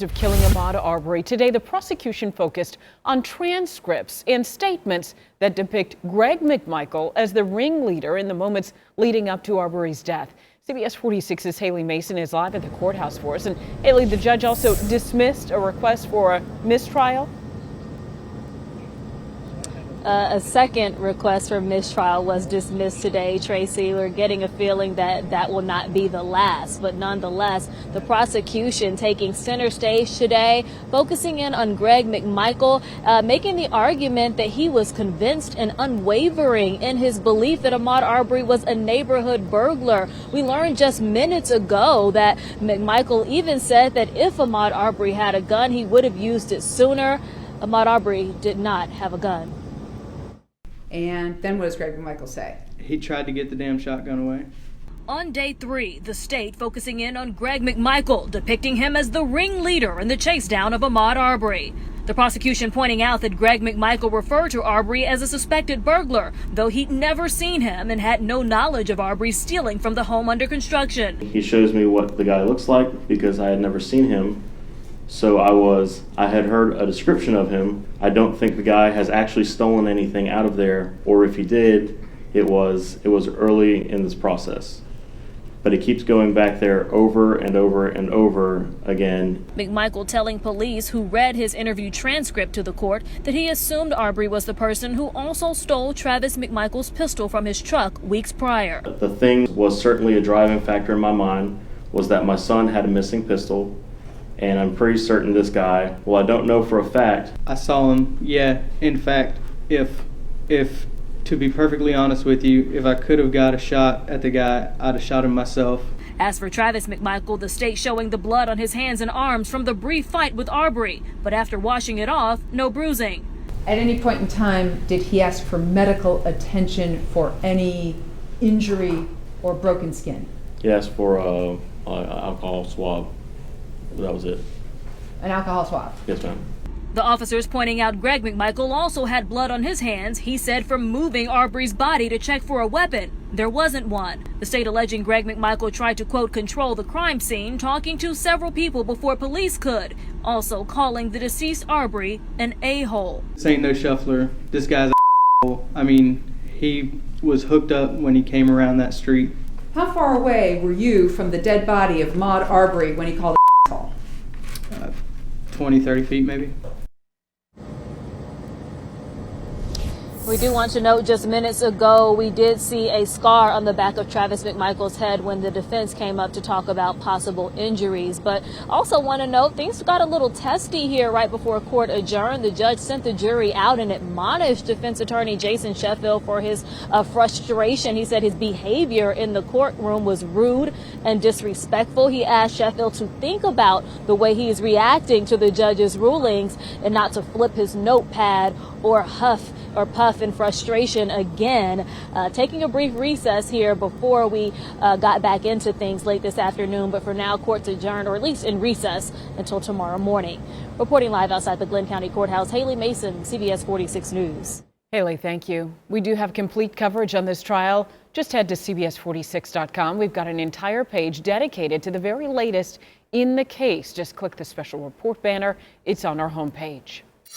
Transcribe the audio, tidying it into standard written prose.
Of killing Ahmaud Arbery. Today, the prosecution focused on transcripts and statements that depict Greg McMichael as the ringleader in the moments leading up to Arbery's death. CBS 46's Haley Mason is live at the courthouse for us. And Haley, the judge also dismissed a request for a mistrial. A second request for mistrial was dismissed today, Tracy. We're getting a feeling that that will not be the last. But nonetheless, the prosecution taking center stage today, focusing in on Greg McMichael, making the argument that he was convinced and unwavering in his belief that Ahmaud Arbery was a neighborhood burglar. We learned just minutes ago that McMichael even said that if Ahmaud Arbery had a gun, he would have used it sooner. Ahmaud Arbery did not have a gun. And then what does Greg McMichael say? He tried to get the damn shotgun away. On day 3, the state focusing in on Greg McMichael, depicting him as the ringleader in the chase down of Ahmaud Arbery. The prosecution pointing out that Greg McMichael referred to Arbery as a suspected burglar, though he'd never seen him and had no knowledge of Arbery stealing from the home under construction. He shows me what the guy looks like because I had never seen him. So I had heard a description of him. I don't think the guy has actually stolen anything out of there, or if he did, it was early in this process. But he keeps going back there over and over and over again. McMichael telling police who read his interview transcript to the court that he assumed Arbery was the person who also stole Travis McMichael's pistol from his truck weeks prior. The thing was certainly a driving factor in my mind was that my son had a missing pistol. And I'm pretty certain this guy, well, I don't know for a fact. I saw him, yeah. In fact, if to be perfectly honest with you, if I could have got a shot at the guy, I'd have shot him myself. As for Travis McMichael, the state showing the blood on his hands and arms from the brief fight with Arbery. But after washing it off, no bruising. At any point in time, did he ask for medical attention for any injury or broken skin? He asked for an alcohol swab. That was it. An alcohol swab? Yes, ma'am. The officers pointing out Greg McMichael also had blood on his hands, he said, from moving Arbery's body to check for a weapon. There wasn't one. The state alleging Greg McMichael tried to, quote, control the crime scene, talking to several people before police could. Also calling the deceased Arbery an a-hole. This ain't no shuffler. This guy's a I mean, he was hooked up when he came around that street. How far away were you from the dead body of Ahmaud Arbery when he called 20, 30 feet maybe. We do want to note just minutes ago, we did see a scar on the back of Travis McMichael's head when the defense came up to talk about possible injuries. But also want to note things got a little testy here right before court adjourned. The judge sent the jury out and admonished defense attorney Jason Sheffield for his frustration. He said his behavior in the courtroom was rude and disrespectful. He asked Sheffield to think about the way he is reacting to the judge's rulings and not to flip his notepad or huff or puff in frustration again. Taking a brief recess here before we got back into things late this afternoon. But for now, court's adjourned, or at least in recess, until tomorrow morning. Reporting live outside the Glenn County Courthouse, Haley Mason, CBS 46 News. Haley, thank you. We do have complete coverage on this trial. Just head to CBS46.com. We've got an entire page dedicated to the very latest in the case. Just click the special report banner. It's on our homepage.